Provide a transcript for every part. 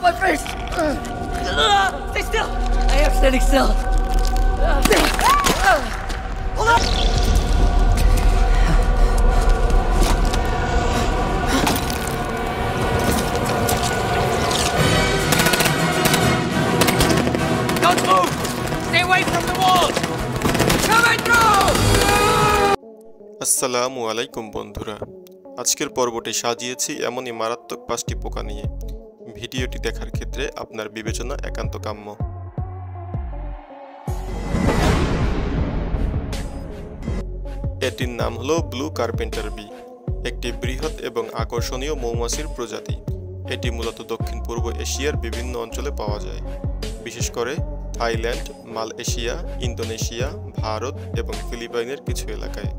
my face! Stay still! I am standing still. Hold on! Don't move! Stay away from the walls! Coming through! আসসালামু আলাইকুম বন্ধুরা, আজকের পর্বটি সাজিয়েছি এমনই মারাত্মক 5টি পোকা নিয়ে। ভিডিওটি দেখার ক্ষেত্রে আপনার বিবেচনা একান্ত কাম্য। এটির নাম হলো ব্লু কার্পেন্টার বি, একটি বৃহৎ এবং আকর্ষণীয় মৌমাছির প্রজাতি। এটি মূলত দক্ষিণ পূর্ব এশিয়ার বিভিন্ন অঞ্চলে পাওয়া যায়, বিশেষ করে থাইল্যান্ড, মালয়েশিয়া, ইন্দোনেশিয়া, ভারত এবং ফিলিপাইনের কিছু এলাকায়।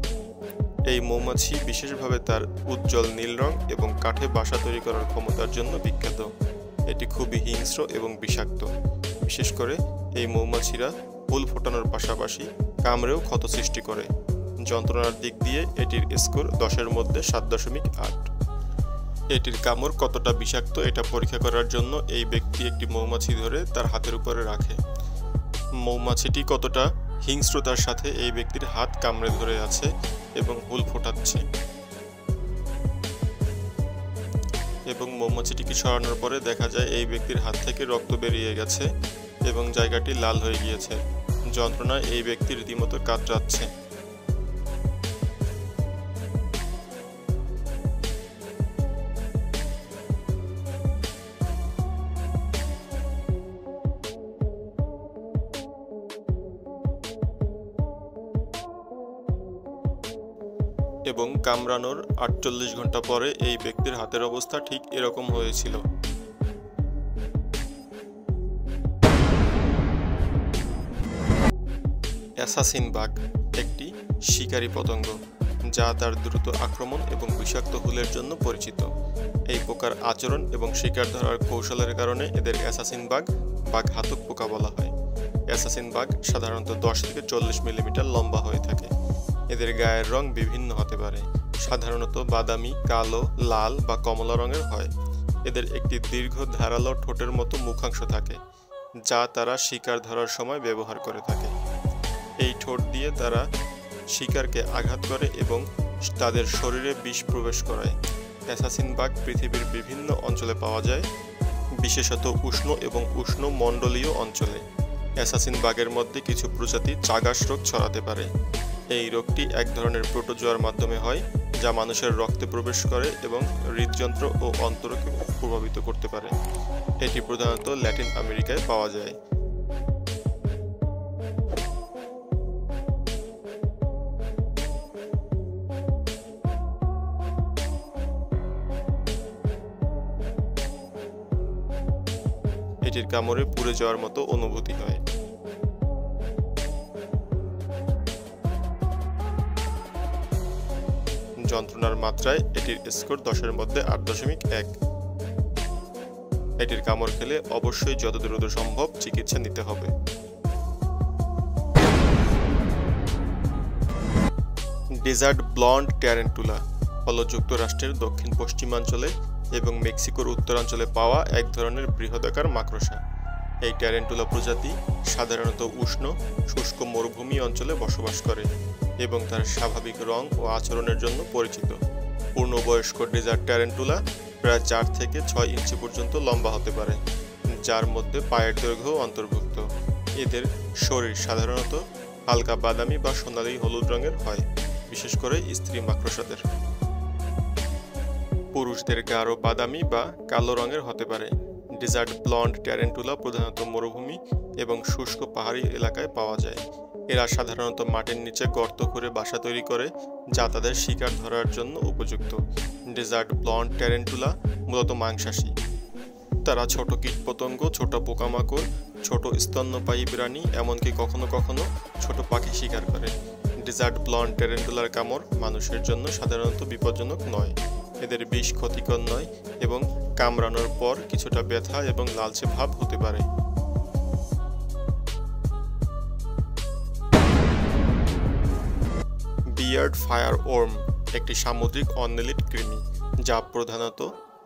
এই মৌমাছি বিশেষভাবে তার উজ্জ্বল নীল রং এবং কাঠে বাসা তৈরি করার ক্ষমতার জন্য বিখ্যাত। এটি খুবই হিংস্র এবং বিষাক্ত। বিশেষ করে এই মৌমাছিরা ফুল ফোটানোর পাশাপাশি কামড়েও ক্ষত সৃষ্টি করে। যন্ত্রণার দিক দিয়ে এটির স্কোর 10-এর মধ্যে 7.8। এটির কামড় কতটা বিষাক্ত এটা পরীক্ষা করার জন্য এই ব্যক্তি একটি মৌমাছি ধরে তার হাতের উপরে রাখে। মৌমাছিটি কতটা হিংস্রতার সাথে এই ব্যক্তির হাত কামড়ে ধরে আছে এবং হুল ফোটাচ্ছে, এবং মৌমাছিটিকে সরানোর পরে দেখা যায় এই ব্যক্তির হাত থেকে রক্ত বেরিয়ে গেছে এবং জায়গাটি লাল হয়ে গিয়েছে। যন্ত্রণায় এই ব্যক্তি রীতিমতো কাতরাচ্ছে। এবং কামড়ানোর 48 ঘন্টা পরে এই ব্যক্তির হাতের অবস্থা ঠিক এরকম হয়েছিল। অ্যাসাসিন বাগ একটি শিকারী পতঙ্গ, যা তার দ্রুত আক্রমণ এবং বিষাক্ত হুলের জন্য পরিচিত। এই পোকার আচরণ এবং শিকার ধরার কৌশলের কারণে এদের অ্যাসাসিন বাগ বা ঘাতক পোকা বলা হয়। অ্যাসাসিন বাগ সাধারণত 10 থেকে 40 মিলিমিটার লম্বা হয়ে থাকে। এদের গায়ের রং বিভিন্ন হতে পারে, সাধারণত বাদামি, কালো, লাল বা কমলা রঙের হয়। এদের একটি দীর্ঘ ধারালো ঠোঁটের মতো মুখাংশ থাকে, যা তারা শিকার ধরার সময় ব্যবহার করে থাকে। এই ঠোঁট দিয়ে তারা শিকারকে আঘাত করে এবং তাদের শরীরে বিষ প্রবেশ করায়। অ্যাসাসিন বাগ পৃথিবীর বিভিন্ন অঞ্চলে পাওয়া যায়, বিশেষত উষ্ণ এবং উষ্ণমণ্ডলীয় অঞ্চলে। অ্যাসাসিন বাগের মধ্যে কিছু প্রজাতি চাগাস রোগ ছড়াতে পারে। এই রোগটি এক ধরনের প্রোটোজোয়ার মাধ্যমে হয়, যা মানুষের রক্তে প্রবেশ করে এবং হৃদযন্ত্র ও অন্তরকে প্রভাবিত করতে পারে। এটি প্রধানত ল্যাটিন আমেরিকায় পাওয়া যায়। এটির কামড়ে পুড়ে যাওয়ার মতো অনুভূতি হয়। যন্ত্রণার মাত্রায় এটির স্কোর 10-এর মধ্যে 8.1। এটির কামড় খেলে অবশ্যই যত দ্রুত সম্ভব চিকিৎসা নিতে হবে। ডেজার্ট ব্লন্ড ট্যারেন্টুলা হলো যুক্তরাষ্ট্রের দক্ষিণ পশ্চিমাঞ্চলে এবং মেক্সিকোর উত্তরাঞ্চলে পাওয়া এক ধরনের বৃহদাকার মাকড়সা। এই ট্যারেন্টুলা প্রজাতি সাধারণত উষ্ণ, শুষ্ক মরুভূমি অঞ্চলে বসবাস করে এবং তার স্বাভাবিক রং ও আচরণের জন্য পরিচিত। পূর্ণবয়স্ক ডেজার্ট ট্যারেন্টুলা প্রায় 4 থেকে 6 ইঞ্চি পর্যন্ত লম্বা হতে পারে, যার মধ্যে পায়ের দৈর্ঘ্য অন্তর্ভুক্ত। এদের শরীর সাধারণত হালকা বাদামি বা সোনালী হলুদ রঙের হয়, বিশেষ করে স্ত্রী মাকড়সাদের। পুরুষদের গাঢ় বাদামি বা কালো রঙের হতে পারে। ডেজার্ট ব্লন্ড ট্যারেন্টুলা প্রধানত মরুভূমি এবং শুষ্ক পাহাড়ি এলাকায় পাওয়া যায়। এরা সাধারণত মাটির নিচে গর্ত করে বাসা তৈরি করে, যা তাদের শিকার ধরার জন্য উপযুক্ত। ডেজার্ট ব্লন্ড ট্যারেন্টুলা মূলত মাংসাশী। তারা ছোট কীটপতঙ্গ, ছোট পোকামাকড়, ছোট স্তন্যপায়ী প্রাণী, এমনকি কখনো কখনো ছোট পাখি শিকার করে। ডেজার্ট ব্লন্ড ট্যারেন্টুলার কামড় মানুষের জন্য সাধারণত বিপজ্জনক নয়। এদের বিষ ক্ষতিকর নয় এবং কামড়ানোর পর কিছুটা ব্যথা এবং লালচে ভাব হতে পারে। বিয়ার্ড ফায়ার ওর্ম একটি সামুদ্রিক অন্নেলিড কৃমি, যা প্রধানত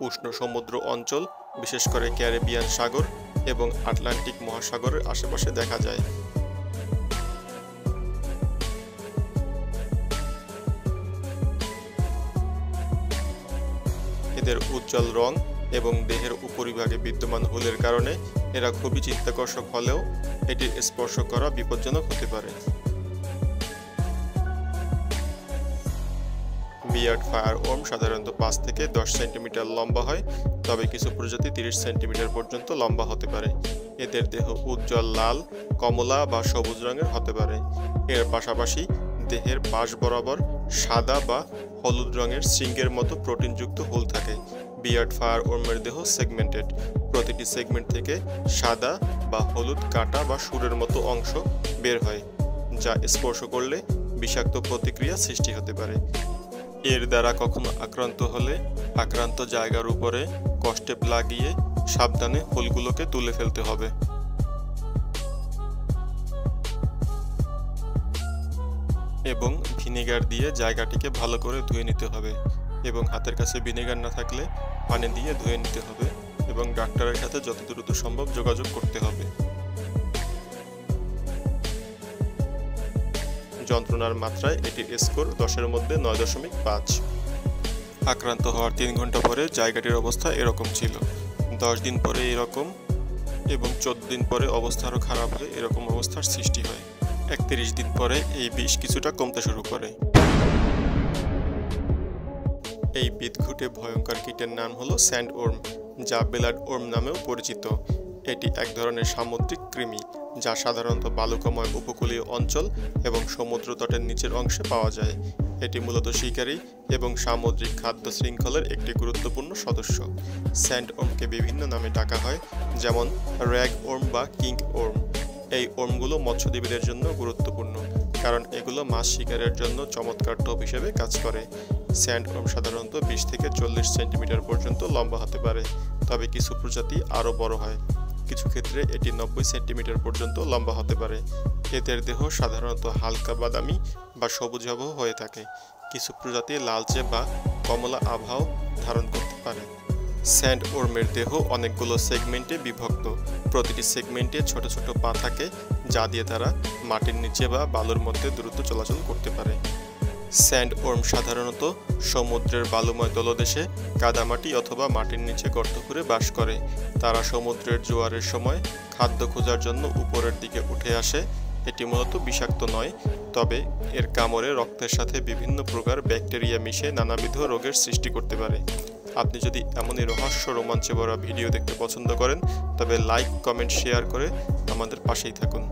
উষ্ণ সমুদ্র অঞ্চল বিশেষ করে ক্যারিবিয়ান সাগর এবং আটলান্টিক মহাসাগরের আশেপাশে দেখা যায়। এদের উজ্জ্বল রং এবং দেহের উপরিভাগে বিদ্যমান হুলের কারণে এরা খুবই চিত্তাকর্ষক হলেও এটির স্পর্শ করা বিপজ্জনক হতে পারে। বিয়ার্ড ফায়ারওয়ার্ম সাধারণত 5 থেকে 10 সেন্টিমিটার লম্বা হয়, তবে কিছু প্রজাতি 30 সেন্টিমিটার পর্যন্ত লম্বা হতে পারে। এদের দেহ উজ্জ্বল লাল, কমলা বা সবুজ রঙের হতে পারে। এর পাশাপাশি দেহের পাশ বরাবর সাদা বা হলুদ রঙের শৃঙ্গের মতো প্রোটিনযুক্ত হুল থাকে। বিয়ার্ড ফায়ারওয়ার্মের দেহ সেগমেন্টেড, প্রতিটি সেগমেন্ট থেকে সাদা বা হলুদ কাঁটা বা শুঁড়ের মতো অংশ বের হয়, যা স্পর্শ করলে বিষাক্ত প্রতিক্রিয়া সৃষ্টি হতে পারে। এর দ্বারা কখনো আক্রান্ত হলে আক্রান্ত জায়গার উপরে কষ্টেপ লাগিয়ে সাবধানে হুলগুলোকে তুলে ফেলতে হবে। এবং ভিনেগার দিয়ে জায়গাটিকে ভালো করে ধুয়ে নিতে হবে, এবং হাতের কাছে ভিনেগার না থাকলে পানি দিয়ে ধুয়ে নিতে হবে এবং ডাক্তারের সাথে যত দ্রুত সম্ভব যোগাযোগ করতে হবে। যন্ত্রণার মাত্রায় এটির স্কোর 10-এর মধ্যে 9.5। আক্রান্ত হওয়ার 3 ঘন্টা পরে জায়গাটির অবস্থা এরকম ছিল, 10 দিন পরে এরকম এবং 14 দিন পরে অবস্থা আরও খারাপ হয়ে এরকম অবস্থার সৃষ্টি হয়। 31 দিন পরে এই বিষ কিছুটা কমতে শুরু করে। এই বিদঘুটে ভয়ঙ্কর কীটের নাম হলো স্যান্ডওয়ার্ম, যা বেলাড ওর্ম নামেও পরিচিত। এটি এক ধরনের সামুদ্রিক কৃমি যা সাধারণত বালুকাময় উপকূলীয় অঞ্চল এবং সমুদ্র তটের নিচের অংশে পাওয়া যায়। এটি মূলত শিকারী এবং সামুদ্রিক খাদ্য শৃঙ্খলের একটি গুরুত্বপূর্ণ সদস্য। স্যান্ডওর্মকে বিভিন্ন নামে ডাকা হয়, যেমন র্যাগ ওর্ম বা কিং ওর্ম। এই ওর্মগুলো মৎস্যজীবীদের জন্য গুরুত্বপূর্ণ, কারণ এগুলো মাছ শিকারের জন্য চমৎকার টোপ হিসেবে কাজ করে। স্যান্ডওর্ম সাধারণত 20 থেকে 40 সেন্টিমিটার পর্যন্ত লম্বা হতে পারে, তবে কিছু প্রজাতি আরও বড় হয়। কিছু ক্ষেত্রে এটি 90 সেন্টিমিটার পর্যন্ত লম্বা হতে পারে। এদের দেহ সাধারণত হালকা বাদামি বা সবুজ আবহ হয়ে থাকে। কিছু প্রজাতি লালচে বা কমলা আবহাও ধারণ করতে পারে। স্যান্ডওর্মের দেহ অনেকগুলো সেগমেন্টে বিভক্ত। প্রতিটি সেগমেন্টে ছোট ছোট পা থাকে, যা দিয়ে তারা মাটির নিচে বা বালুর মধ্যে দ্রুত চলাচল করতে পারে। স্যান্ডওর্ম সাধারণত সমুদ্রের বালুময় তলদেশে কাদামাটি অথবা মাটির নিচে গর্ত করে বাস করে। তারা সমুদ্রের জোয়ারের সময় খাদ্য খোঁজার জন্য উপরের দিকে উঠে আসে। এটি মূলত বিষাক্ত নয়, তবে এর কামড়ে রক্তের সাথে বিভিন্ন প্রকার ব্যাকটেরিয়া মিশে নানাবিধ রোগের সৃষ্টি করতে পারে। আপনি যদি এমনই রহস্য রোমাঞ্চে ভরা ভিডিও দেখতে পছন্দ করেন, তবে লাইক, কমেন্ট, শেয়ার করে আমাদের পাশেই থাকুন।